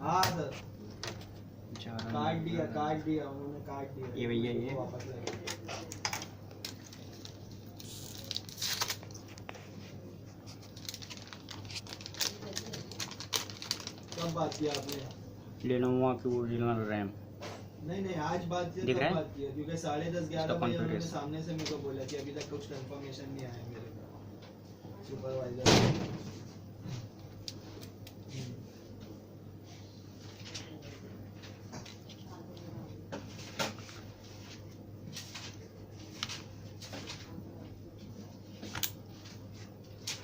हाँ सर काट दिया उन्होंने काट दिया। ये भैया ये वापस लगा। कब बात किया आपने? लेनोवो की ओरिजिनल रैम नहीं आज बात किया, दिख तब रहा है? बात किया क्योंकि 10:30-11 बजे उन्होंने configuration। सामने से मेरे को बोला कि अभी तक कुछ कंफर्मेशन नहीं आया मेरे को सुपरवाइजर।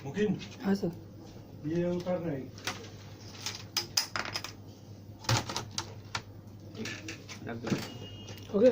मुकिन हाँ सर ये उतर रही रख दो। ओके